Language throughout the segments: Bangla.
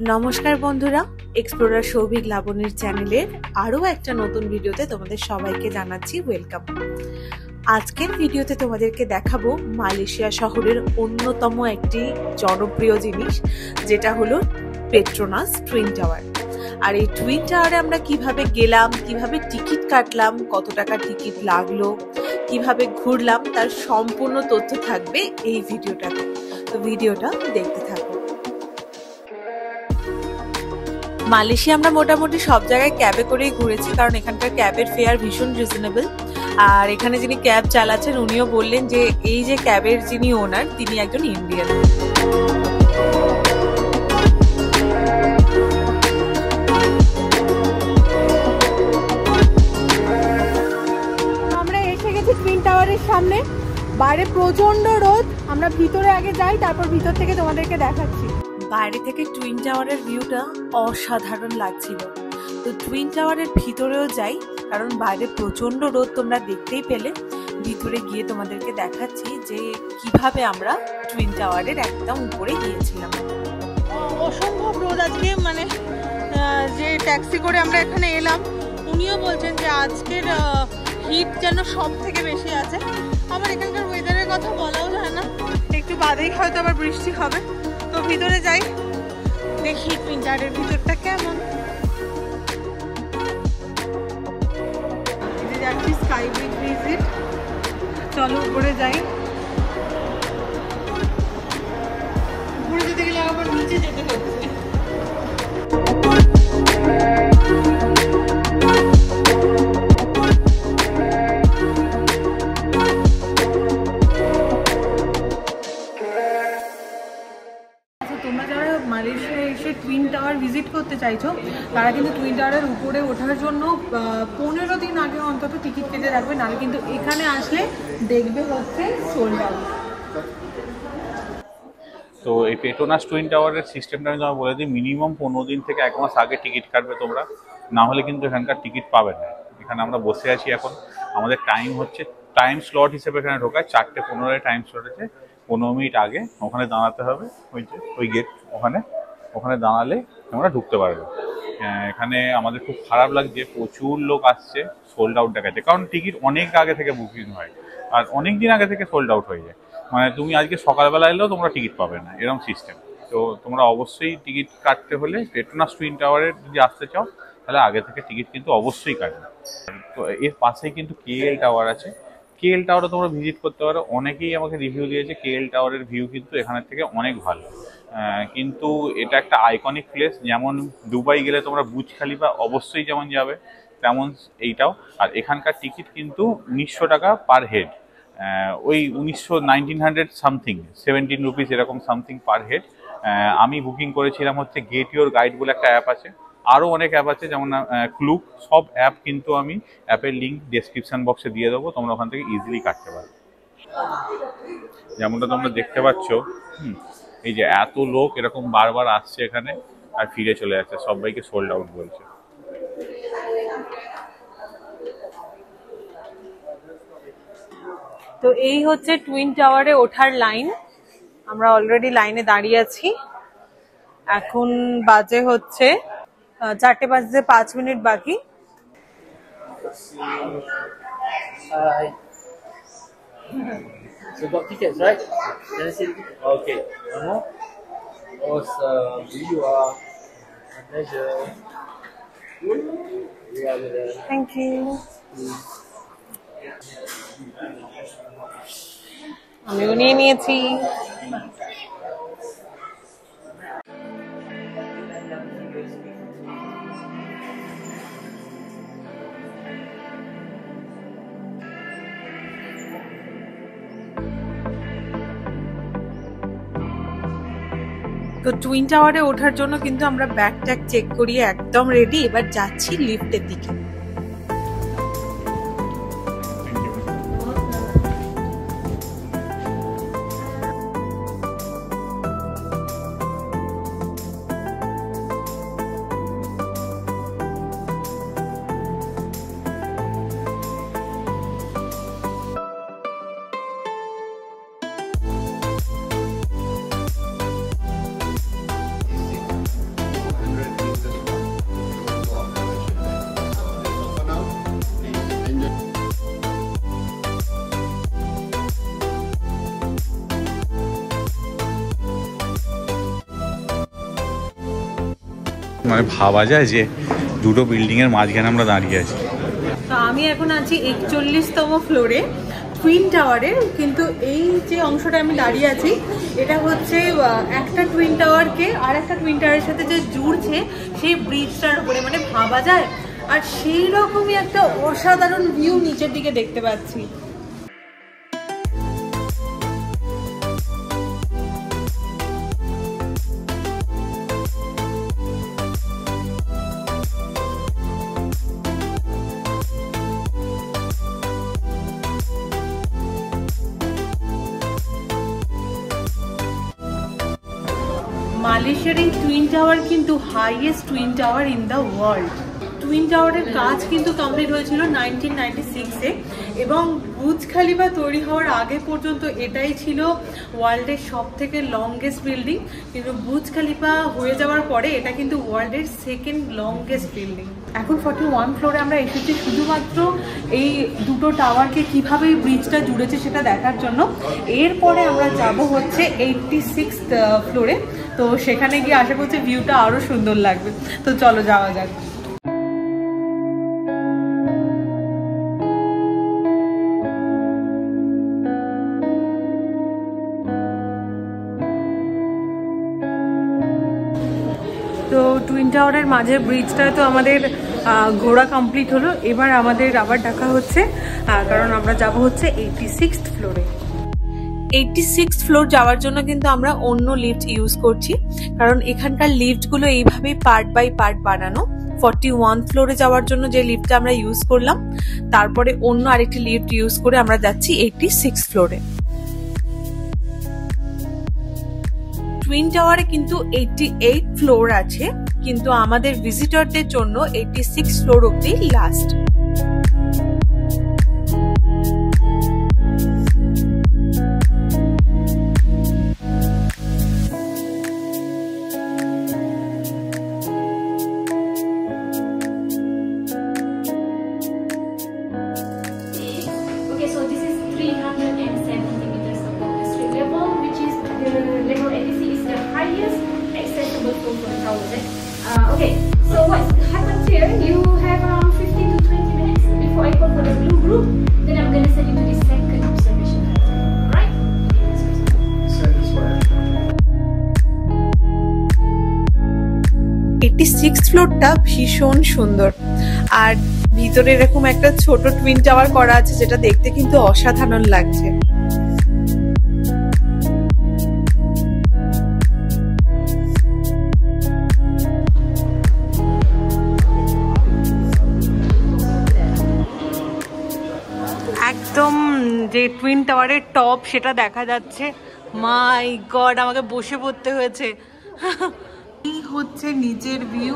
নমস্কার বন্ধুরা, এক্সপ্লোরার সৌভিক লাবণীর চ্যানেলের আরও একটা নতুন ভিডিওতে তোমাদের সবাইকে জানাচ্ছি ওয়েলকাম। আজকের ভিডিওতে তোমাদেরকে দেখাবো মালয়েশিয়া শহরের অন্যতম একটি জনপ্রিয় জিনিস, যেটা হলো পেট্রোনাস টুইন টাওয়ার। আর এই টুইন টাওয়ারে আমরা কিভাবে গেলাম, কিভাবে টিকিট কাটলাম, কত টাকা টিকিট লাগলো, কিভাবে ঘুরলাম, তার সম্পূর্ণ তথ্য থাকবে এই ভিডিওটাতে। তো ভিডিওটা দেখতে থাকো। মালয়েশিয়া আমরা মোটামুটি সব জায়গায় ক্যাবে করেই ঘুরেছি, কারণ এখানকার ক্যাবের ফেয়ার ভীষণ রিজনেবল। আর এখানে যিনি ক্যাব চালাচ্ছেন উনিও বললেন যে এই যে ক্যাবের যিনি ওনার, তিনি একজন ইন্ডিয়ান। আমরা এসে গেছি টুইন টাওয়ারের সামনে। বাইরে প্রচন্ড রোদ, আমরা ভিতরে আগে যাই, তারপর ভিতর থেকে তোমাদেরকে দেখাচ্ছি। বাইরে থেকে টুইন টাওয়ারের ভিউটা অসাধারণ লাগছিল। তো টুইন টাওয়ারের ভিতরেও যাই, কারণ বাইরে প্রচন্ড রোদ তোমরা দেখতেই পেলে। ভিতরে গিয়ে তোমাদেরকে দেখাচ্ছি যে কিভাবে আমরা টুইন টাওয়ারের একদম উপরে গিয়েছিলাম। অসম্ভব রোদ আজকে, মানে যে ট্যাক্সি করে আমরা এখানে এলাম, উনিও বলছেন যে আজকের হিট যেন সব থেকে বেশি আছে। আবার এখানকার ওয়েদারের কথা বলাও যায় না, একটু বাদেই হয়তো আবার বৃষ্টি হবে। তো ভিতরে যাই, দেখি টুইন টাওয়ারের ভিতরটা কেমন। যাচ্ছি স্কাই ব্রিজ ভিজিট, চলো উপরে যাই। উপরে যেতে গেলে আবার নিচে যেতে হচ্ছে। তোমরা যারা মালয়েশিয়ায় এসে টুইন টাওয়ার ভিজিট করতে চাইছো, তারা কিন্তু টুইন টাওয়ারের উপরে ওঠার জন্য 15 দিন আগে অন্তত টিকিট কেটে রাখবে, নাহলে কিন্তু এখানে আসলে দেখবে হচ্ছে সোল্ড আউট। তো এই পেট্রোনাস টুইন টাওয়ারের সিস্টেমটা আমি তোমায় বলে দিই, মিনিমাম 15 দিন থেকে 1 মাস আগে টিকিট কাটবে তোমরা, না হলে কিন্তু এখানকার টিকিট পাবে না। এখানে আমরা বসে আছি এখন, আমাদের টাইম হচ্ছে, টাইম স্লট হিসেবে এখানে ঢোকায় 4:15 টাইম স্লট আছে। 15 মিনিট আগে ওখানে দাঁড়াতে হবে, ওই গেট ওখানে দাঁড়ালে তোমরা ঢুকতে পারবে। এখানে আমাদের খুব খারাপ লাগছে, প্রচুর লোক আসছে সোল্ড আউট দেখাচ্ছে, কারণ টিকিট অনেক আগে থেকে বুকিং হয় আর অনেক দিন আগে থেকে সোল্ড আউট হয়ে যায়। মানে তুমি আজকে সকালবেলা এলেও তোমরা টিকিট পাবে না, এরকম সিস্টেম। তো তোমরা অবশ্যই টিকিট কাটতে হলে পেট্রোনাস টুইন টাওয়ারের যদি আসতে চাও, তাহলে আগে থেকে টিকিট কিন্তু অবশ্যই কাটবে। তো এর পাশেই কিন্তু কেএল টাওয়ার আছে, কেএল টাওয়ারে তোমরা ভিজিট করতে পারো। অনেকেই আমাকে রিভিউ দিয়েছে কেএল টাওয়ারের ভিউ কিন্তু এখানের থেকে অনেক ভালো। কিন্তু এটা একটা আইকনিক প্লেস, যেমন দুবাই গেলে তোমরা বুর্জ খলিফা অবশ্যই যেমন যাবে, তেমন এইটাও। আর এখানকার টিকিট কিন্তু 1900 টাকা পার হেড, ওই 1900 সামথিং 17 রুপিস এরকম সামথিং পার হেড। আমি বুকিং করেছিলাম হচ্ছে গেট ইউর গাইড বলে একটা অ্যাপ আছে, আরও অনেক অ্যাপ আছে, যেমন ক্লুক। সব অ্যাপ কিন্তু আমি অ্যাপের লিঙ্ক ডেসক্রিপশন বক্সে দিয়ে দেবো, তোমরা ওখান থেকে ইজিলি কাটতে পারো। যেমনটা তোমরা দেখতে পাচ্ছ, এই যে এত লোক এরকম বারবার আসছে এখানে আর ফিরে চলে যাচ্ছে, সবাইকে সোল্ড আউট বলছে। তো এই হচ্ছে টুইন টাওয়ারে ওঠার লাইন। আমরা অলরেডি লাইনে দাঁড়িয়ে আছি। এখন বাজে হচ্ছে 4:05 বাকি। So got tickets, right? Then see. Okay. One more. You are measure. You are the. Thank you. আমিও নিয়ে নিয়েছি। তো টুইন টাওয়ারে ওঠার জন্য কিন্তু আমরা ব্যাগ ট্যাগ চেক করিয়ে একদম রেডি। এবার যাচ্ছি লিফটের দিকে। মানে ভাবা যায় যে দুটো বিল্ডিংয়ের মাঝখানে আমরা দাঁড়িয়ে আছি। তো আমি এখন আছি 41তম ফ্লোরে টুইন টাওয়ারের, কিন্তু এই যে অংশটা আমি দাঁড়িয়ে আছি এটা হচ্ছে একটা টুইন টাওয়ারকে আর একটা টুইন টাওয়ারের সাথে যে জুড়ছে সেই ব্রিজটার উপরে, মানে ভাবা যায়। আর সেই রকমই একটা অসাধারণ ভিউ নিচের দিকে দেখতে পাচ্ছি। মালয়েশিয়ার এই টুইন টাওয়ার কিন্তু highest twin tower in the world. Twin টাওয়ারের কাজ কিন্তু কমপ্লিট হয়েছিল 1996-এ, এবং বুর্জ খলিফা তৈরি হওয়ার আগে পর্যন্ত এটাই ছিল ওয়ার্ল্ডের সবথেকে লংগেস্ট বিল্ডিং। কিন্তু বুর্জ খলিফা হয়ে যাওয়ার পরে এটা কিন্তু ওয়ার্ল্ডের সেকেন্ড লংগেস্ট বিল্ডিং। এখন 41 ফ্লোরে আমরা এসেছি শুধুমাত্র এই দুটো টাওয়ারকে কীভাবে এই ব্রিজটা জুড়েছে সেটা দেখার জন্য। এরপরে আমরা যাব হচ্ছে 86th ফ্লোরে, তো সেখানে গিয়ে আশা করছি ভিউটা আরও সুন্দর লাগবে। তো চলো যাওয়া যাক। তো টুইন টাওয়ারের মাঝের ব্রিজটায় তো আমাদের ঘোরা কমপ্লিট হলো। এবার আমাদের আবার ডাকা হচ্ছে, কারণ আমরা যাব হচ্ছে 86th ফ্লোরে। 86th ফ্লোর যাওয়ার জন্য কিন্তু আমরা অন্য লিফট ইউজ করছি, কারণ এখানকার লিফটগুলো এইভাবেই পার্ট বাই পার্ট বানানো। 41 ফ্লোরে যাওয়ার জন্য যে লিফটটা আমরা ইউজ করলাম, তারপরে অন্য আরেকটি লিফট ইউজ করে আমরা যাচ্ছি 86th ফ্লোরে। টুইন টাওয়ারে কিন্তু 88 ফ্লোর আছে, কিন্তু আমাদের ভিজিটরদের জন্য 86 ফ্লোর অব্দি last. Okay, so this is 370 meters above the street level, which is level 86 is the highest accessible floor for towers. Okay, so what happens here? You have around 15 to 20 minutes before I call for the blue group. Then I'm gonna send you to the second observation. Alright? Send this way. 86th ফ্লোরটা ভীষণ সুন্দর, আর ভিতরে এরকম একটা ছোট টুইন টাওয়ার করা আছে যেটা দেখতে কিন্তু অসাধারণ লাগছে। একদম যে টুইন টাওয়ারের টপ সেটা দেখা যাচ্ছে। মাই গড, আমাকে বসে পড়তে হয়েছে। এই হচ্ছে নিচের ভিউ।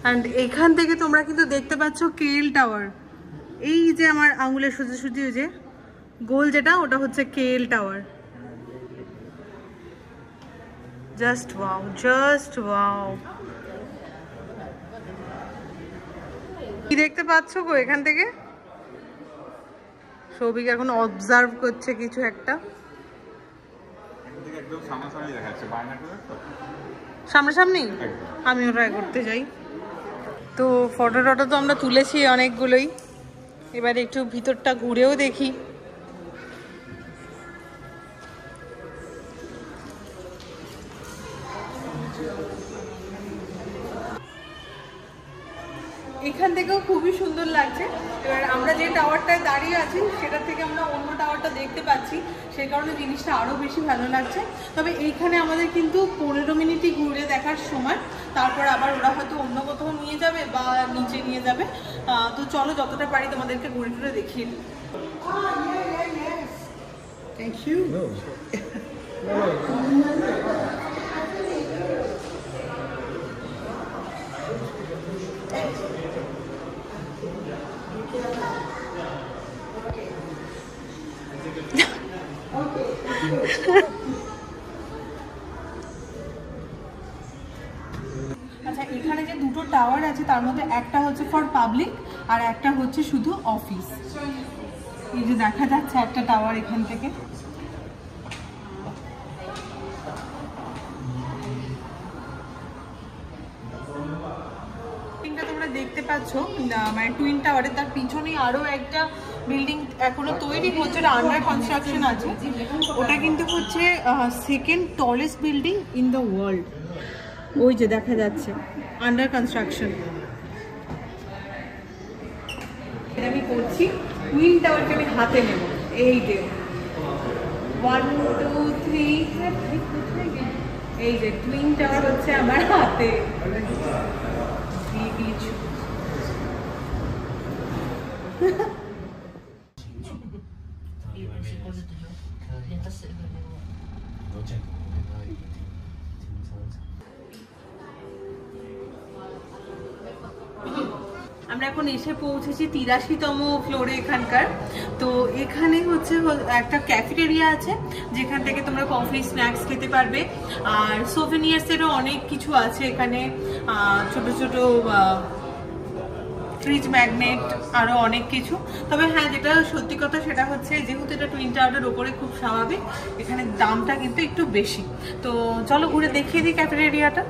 অ্যান্ড এখান থেকে তোমরা কিন্তু দেখতে পাচ্ছ কেএল টাওয়ার। এই যে আমার আঙুলের সোজাসুজি যে গোল যেটা, ওটা হচ্ছে KL tower. Just wow, just wow. কি দেখতে পাচ্ছ গো এখান থেকে? সৌভিক এখন অবজার্ভ করছে কিছু একটা। সামনাসামনি আমিও ট্রাই করতে যাই। তো ফটো টটো তো আমরা তুলেছি অনেকগুলোই, এবার একটু ভিতরটা ঘুরেও দেখি। এখান থেকেও খুবই সুন্দর লাগছে। এবার আমরা যে টাওয়ারটায় দাঁড়িয়ে আছি সেটা থেকে আমরা অন্য টাওয়ারটা দেখতে পাচ্ছি, সেই কারণে জিনিসটা আরও বেশি ভালো লাগছে। তবে এইখানে আমাদের কিন্তু 15 মিনিটই ঘুরে দেখার সময়, তারপর আবার ওরা হয়তো অন্য কোথাও নিয়ে যাবে বা নিচে নিয়ে যাবে। তো চলো যতটা পারি তোমাদেরকে ঘুরে ঘুরে দেখিয়ে দিই। Thank you. আচ্ছা, এখানে যে দুটো টাওয়ার আছে তার মধ্যে একটা হচ্ছে ফর পাবলিক আর একটা হচ্ছে শুধু অফিস। এই যে দেখা যাচ্ছে একটা টাওয়ার এখান থেকে। তোমরা দেখতে পাচ্ছ মানে টুইন টাওয়ারে, তার পিছনে আরো একটা বিল্ডিং এখনো তৈরি হচ্ছে, ওটা আন্ডার কনস্ট্রাকশন আছে। ওটা কিন্তু হচ্ছে second tallest building in the world. ওই যে দেখা যাচ্ছে আন্ডার কনস্ট্রাকশন। আমি করছি টুইন টাওয়ারকে আমি হাতে নেব। এই যে 1 2 3, এই যে টুইন টাওয়ার হচ্ছে আমার হাতে। আমরা এখন এসে পৌঁছেছি 83তম ফ্লোরে এখানকার। তো এখানে হচ্ছে একটা ক্যাফেটেরিয়া আছে যেখান থেকে তোমরা কফি স্ন্যাক্স খেতে পারবে, আর সোভেনিয়ার্সেরও অনেক কিছু আছে এখানে, ছোট ছোট ফ্রিজ ম্যাগনেট, আরও অনেক কিছু। তবে হ্যাঁ, যেটা সত্যি কথা সেটা হচ্ছে যেহেতু এটা টুইন টাওয়ারের ওপরে, খুব স্বাভাবিক এখানে দামটা কিন্তু একটু বেশি। তো চলো ঘুরে দেখিয়ে দিই ক্যাফেটেরিয়াটা।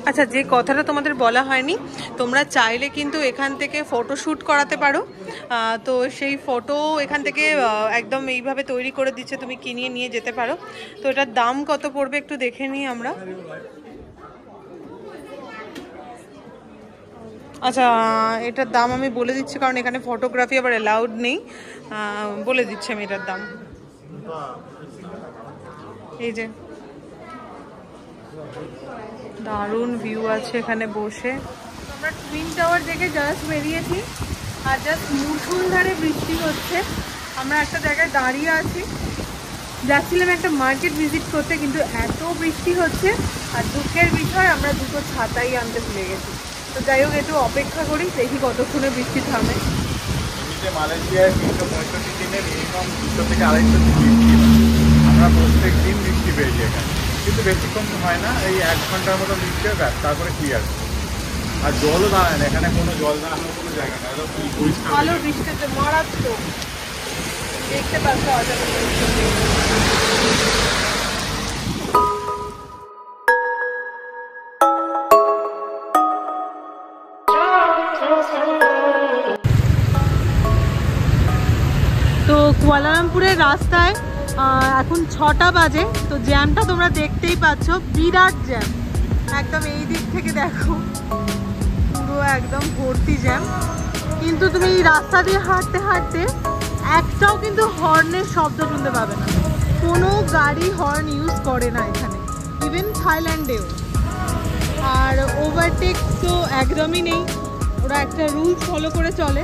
আচ্ছা, যে কথাটা তোমাদের বলা হয়নি, তোমরা চাইলে কিন্তু এখান থেকে ফটোশ্যুট করাতে পারো। তো সেই ফটো এখান থেকে একদম এইভাবে তৈরি করে দিচ্ছে, তুমি কিনে নিয়ে যেতে পারো। তো এটার দাম কত পড়বে একটু দেখে নিই আমরা। আচ্ছা, এটার দাম আমি বলে দিচ্ছি কারণ এখানে ফটোগ্রাফি আবার অ্যালাউড নেই। বলে দিচ্ছি আমি এটার দাম। এই যে দারুণ ভিউ আছে এখানে বসে। আমরা টুইন টাওয়ার দেখে জাস্ট বেরিয়েছি, আর জাস্ট মুষলধারে বৃষ্টি হচ্ছে। আমরা একটা জায়গায় দাঁড়িয়ে আছি, যাচ্ছিলাম একটা মার্কেট ভিজিট করতে, কিন্তু এত বৃষ্টি হচ্ছে। আর দুঃখের বিষয়, আমরা দুটো ছাতাই আনতে ভুলে গেছি। তো যাই হোক, একটু অপেক্ষা করি, দেখি কতক্ষণে বৃষ্টি থামে। মালয়েশিয়ায় 365 দিনে মিনিমাম 200 থেকে 250 বৃষ্টি হয়। আমরা প্রত্যেক দিন বৃষ্টি পেয়েছি এখানে, কিন্তু বেশিক্ষণ হয় না, এই 1 ঘন্টার মতো বৃষ্টি হয়, ব্যাস তারপরে ক্লিয়ার। আর জলও দাঁড়ায় না এখানে, কোনো জল দাঁড়ানোর কোনো জায়গা না, ভালো বৃষ্টিতে মারাত্মক দেখতে পাচ্ছ। তো কুয়ালালামপুরের রাস্তায় এখন 6টা বাজে। তো জ্যামটা তোমরা দেখতেই পাচ্ছ, বিরাট জ্যাম। একদম এই দিক থেকে দেখো, পুরো একদম ভর্তি জ্যাম। কিন্তু তুমি এই রাস্তা দিয়ে হাঁটতে হাঁটতে একটাও কিন্তু হর্নের শব্দ শুনতে পাবে না। কোনো গাড়ি হর্ন ইউজ করে না এখানে, ইভেন থাইল্যান্ডেও। আর ওভারটেক তো একদমই নেই, ওরা একটা রুলস ফলো করে চলে।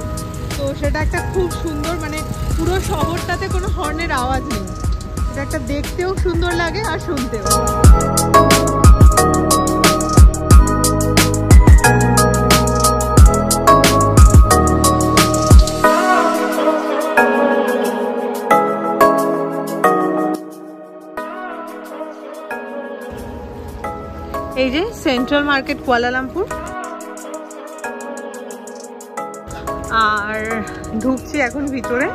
তো সেটা একটা খুব সুন্দর, মানে পুরো শহরটাতে কোনো হর্নের আওয়াজ নেই। এটা একটা দেখতেও সুন্দর লাগে আর শুনতেও। এই যে সেন্ট্রাল মার্কেট কুয়ালালামপুর, আর ঢুকছি এখন ভিতরে।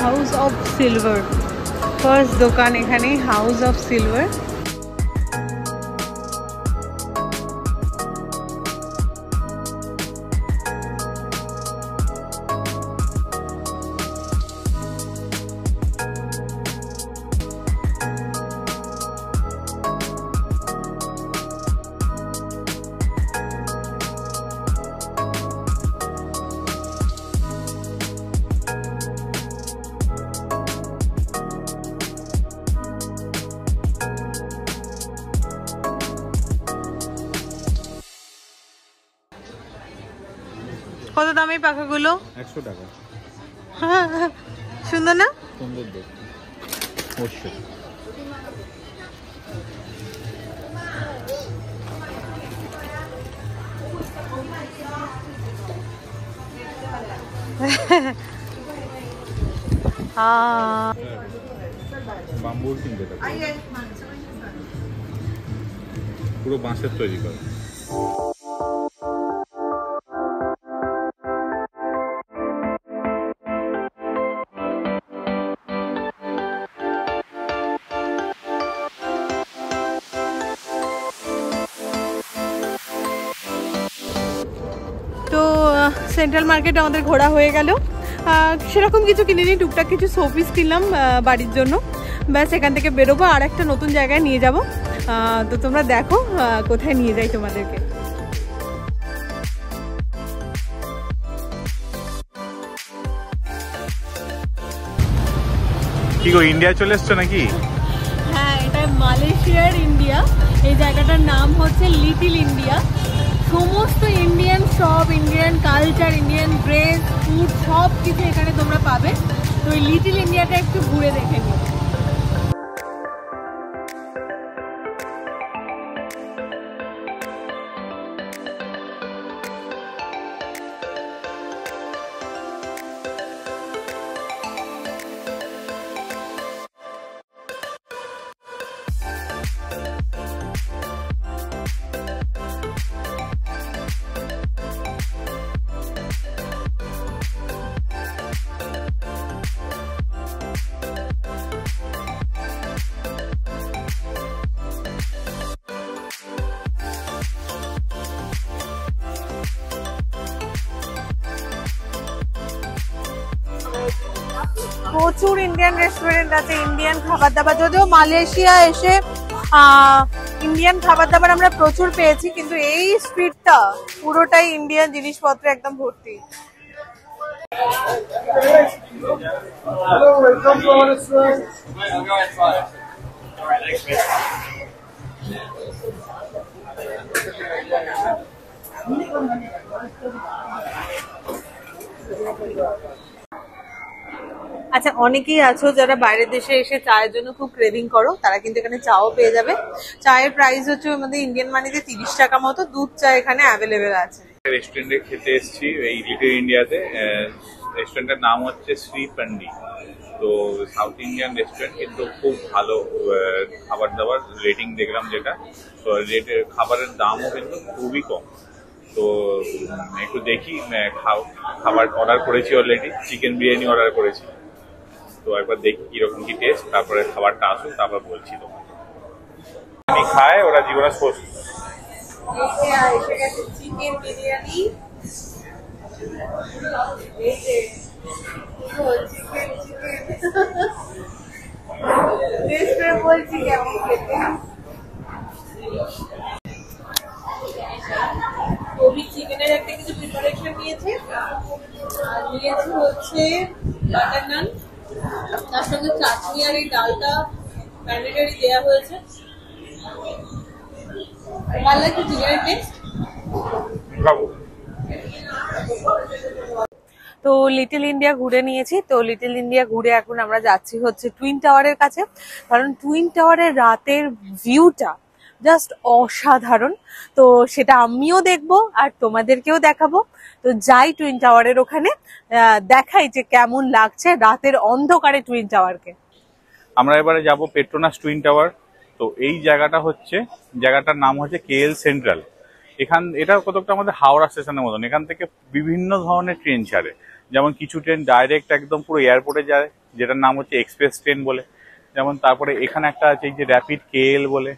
হাউস অফ সিলভার, ফার্স্ট দোকান এখানে, হাউস অফ সিলভার। কত দাম এই পাখাগুলো? 100 টাকা। সুন্দর না? সুন্দর দেখতে, অবশ্যই। বাম্বুর কিনতে পুরো বাঁশের তৈরি করে। তো সেন্ট্রাল মার্কেট আমাদের ঘোরা হয়ে গেল। সেরকম কিছু কিনিনি, টুকটাক কিছু শোপিস কিনলাম বাড়ির জন্য। ব্যাস এখান থেকে বেরোবো, আর একটা নতুন জায়গায় নিয়ে যাব। তো তোমরা দেখো কোথায় নিয়ে যাই তোমাদেরকে। কি গো, ইন্ডিয়া চলে এসছো নাকি? হ্যাঁ, এটা মালয়েশিয়ার ইন্ডিয়া। এই জায়গাটার নাম হচ্ছে লিটল ইন্ডিয়া। সমস্ত Indian shop, Indian culture, Indian dress, food সব কিছু এখানে তোমরা পাবে। তো এই লিটল ইন্ডিয়াটা একটু ঘুরে দেখে নিও। প্রচুর ইন্ডিয়ান রেস্টুরেন্ট আছে, ইন্ডিয়ান খাবার দাবার। যদিও মালয়েশিয়া এসে ইন্ডিয়ান খাবার দাবার আমরা প্রচুর পেয়েছি, কিন্তু এই স্ট্রিটটা পুরোটাই ইন্ডিয়ান জিনিসপত্র একদম ভর্তি। Hello, welcome to our restaurant. I'll go at 5. All right, thanks, man. আচ্ছা, অনেকেই আছো যারা বাইরের দেশে এসে চায়ের জন্য খুব ক্রেভিং করো, তারা কিন্তু এখানে চাও পেয়ে যাবে। চায়ের প্রাইস হচ্ছে আমাদের ইন্ডিয়ান মানিতে 30 টাকা মতো। দুধ চা এখানে অ্যাভেলেবেল আছে। রেস্টুরেন্টে খেতে এসেছি এই লিটল ইন্ডিয়াতে। রেস্টুরেন্টের নাম হচ্ছে শ্রী পান্ডি। তো সাউথ ইন্ডিয়ান রেস্টুরেন্ট, কিন্তু খুব ভালো খাবার দাবার রেটিং দেখলাম যেটা। তো খাবারের দামও কিন্তু খুবই কম। তো একটু দেখি, খাবার অর্ডার করেছি অলরেডি, চিকেন বিরিয়ানি অর্ডার করেছি। তো একবার দেখি কিরকম কি টেস্ট, তারপরে খাবারটা আসুক, তারপর বলছি তোমাকে। আমি খাই, ওরা জীবনে চিকেন বিরিয়ানি, বলছি কেমন খেতে। কবি চিকেনের একটা কিছু প্রিপারেশন নিয়েছে, আর নিয়েছে হচ্ছে বাটার নান, তার সঙ্গে চাটনি, আর এই ডালটা ম্যান্ডেটরি দেওয়া হয়েছে। ভালো লাগছে চিকেনের টেস্ট। তো লিটল ইন্ডিয়া ঘুরে নিয়েছি। তো লিটল ইন্ডিয়া ঘুরে এখন আমরা যাচ্ছি হচ্ছে টুইন টাওয়ারের কাছে, কারণ টুইন টাওয়ারের রাতের ভিউটা জাস্ট অসাধারণ। তো সেটা আমিও দেখবো আর তোমাদেরকেও দেখাবো। তো যাই টুইন টাওয়ারের ওখানে, দেখাই যে কেমন লাগছে রাতের অন্ধকারে টুইন টাওয়ারকে। আমরা এবারে যাব পেট্রোনাস টুইন টাওয়ার। তো এই জায়গাটার নাম হচ্ছে কেএল সেন্ট্রাল। এটা কতটা আমাদের হাওড়া স্টেশনের মতন। এখান থেকে বিভিন্ন ধরনের ট্রেন ছাড়ে, যেমন কিছু ট্রেন ডাইরেক্ট একদম পুরো এয়ারপোর্টে যায়, যেটার নাম হচ্ছে এক্সপ্রেস ট্রেন বলে। যেমন তারপরে এখানে একটা আছে এই যে র্যাপিড কেএল বলে,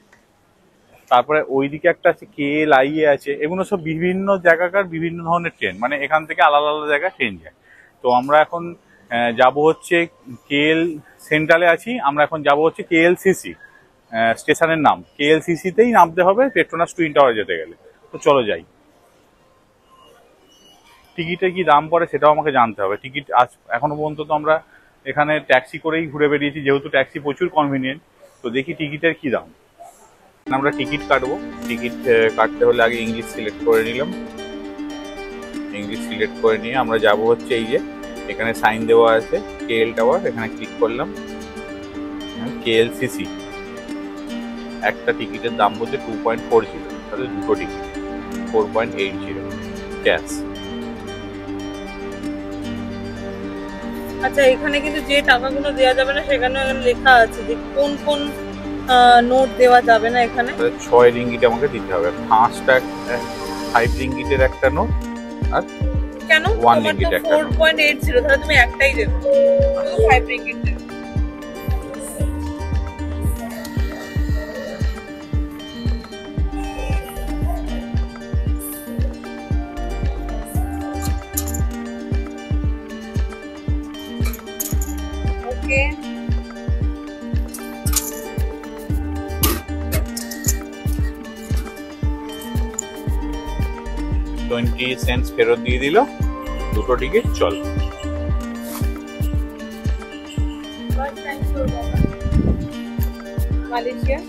তারপরে ওইদিকে একটা আছে KLIA আছে। এগুলো সব বিভিন্ন জায়গাকার বিভিন্ন ধরনের ট্রেন, মানে এখান থেকে আলাদা আলাদা জায়গায় ট্রেন যায়। তো আমরা এখন যাব হচ্ছে কেএল সেন্ট্রালে আছি। আমরা এখন যাব হচ্ছে KLCC, স্টেশনের নাম KLCC-তেই নামতে হবে পেট্রোনাস টুইন টাওয়ার যেতে গেলে। তো চলো যাই। টিকিটের কি দাম পড়ে সেটাও আমাকে জানতে হবে। টিকিট এখনো পর্যন্ত তো আমরা এখানে ট্যাক্সি করেই ঘুরে বেরিয়েছি, যেহেতু ট্যাক্সি প্রচুর কনভিনিয়েন্ট। তো দেখি টিকিটের কি দাম। আমরা টিকিট কাটবো। টিকিট কাটতে হলে আগে ইংলিশ সিলেক্ট করে নিলাম। ইংলিশ সিলেক্ট করে নিয়ে আমরা যাব হচ্ছে এই যে এখানে সাইন দেওয়া আছে কেএল টাওয়ার, এখানে ক্লিক করলাম। KLCC একটা টিকিটের দাম বলছে 2.40, তাহলে দুটো টিকিট 4.80 ক্যাশ। আচ্ছা, এখানে কিন্তু যে টাকাগুলো দেওয়া যাবে না সেখানে লেখা আছে যে কোন কোন নোট দেওয়া যাবে না এখানে। 6 রিঙ্গিট আমাকে দিতে হবে, 5 রিঙ্গিটের একটা নোট আর কেন 1 রিঙ্গিট একটা। 4.8 ছিল, তাহলে তুমি একটাই দেবে, 5 রিঙ্গিট দেবে। ওকে, 20 সেন্টস ফেরত দিয়ে দিল, 2টো টিকিট চল। মালয়েশিয়া।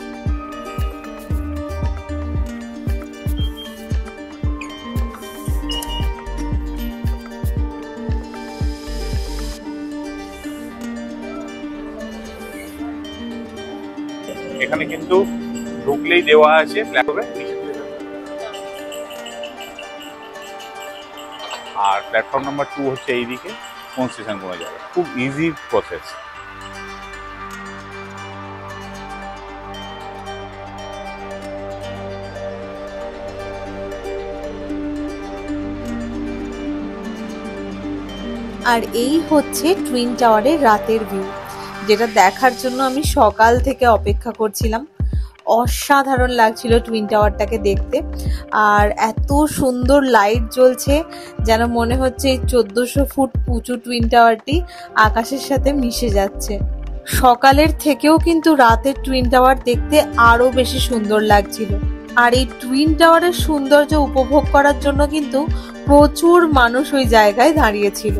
এখানে কিন্তু ঢুকলেই দেওয়া আছে প্ল্যাটফর্মে, আর প্ল্যাটফর্ম নাম্বার 2 হচ্ছে এইদিকে, কোন স্টেশন কোন যাবে, খুব ইজি প্রসেস। আর এই হচ্ছে টুইন টাওয়ারের রাতের ভিউ, যেটা দেখার জন্য আমি সকাল থেকে অপেক্ষা করছিলাম। অসাধারণ লাগছিল টুইন টাওয়ারটাকে দেখতে, আর এত সুন্দর লাইট জ্বলছে যেন মনে হচ্ছে এই 1400 ফুট উঁচু টুইন টাওয়ারটি আকাশের সাথে মিশে যাচ্ছে। সকালের থেকেও কিন্তু রাতের টুইন টাওয়ার দেখতে আরো বেশি সুন্দর লাগছিল। আর এই টুইন টাওয়ারের সৌন্দর্য উপভোগ করার জন্য কিন্তু প্রচুর মানুষ ওই জায়গায় দাঁড়িয়েছিল।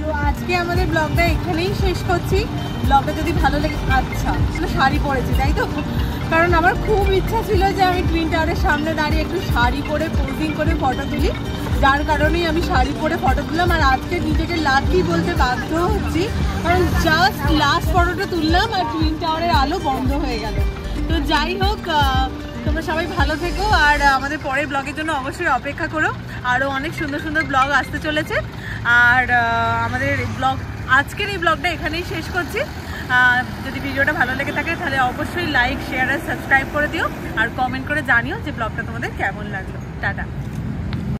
তো আজকে আমাদের ব্লগটা এখানেই শেষ করছি। ব্লগটা যদি ভালো লেগে, আচ্ছা শাড়ি পরেছি তাই তো, কারণ আমার খুব ইচ্ছা ছিল যে আমি টুইন টাওয়ারের সামনে দাঁড়িয়ে একটু শাড়ি পরে পোজিং করে ফটো তুলি, যার কারণেই আমি শাড়ি পরে ফটো তুললাম। আর আজকে নিজেকে লাকি বলতে বাধ্য হচ্ছি, কারণ জাস্ট লাস্ট ফটোটা তুললাম আর টুইন টাওয়ারের আলো বন্ধ হয়ে গেল। তো যাই হোক, তোমরা সবাই ভালো থেকো, আর আমাদের পরের ব্লগের জন্য অবশ্যই অপেক্ষা করো। আরও অনেক সুন্দর সুন্দর ব্লগ আসতে চলেছে। আর আমাদের আজকের এই ব্লগটা এখানেই শেষ করছি। যদি ভিডিওটা ভালো লেগে থাকে তাহলে অবশ্যই লাইক, শেয়ার আর সাবস্ক্রাইব করে দিও, আর কমেন্ট করে জানিও যে ব্লগটা তোমাদের কেমন লাগলো। টাটা।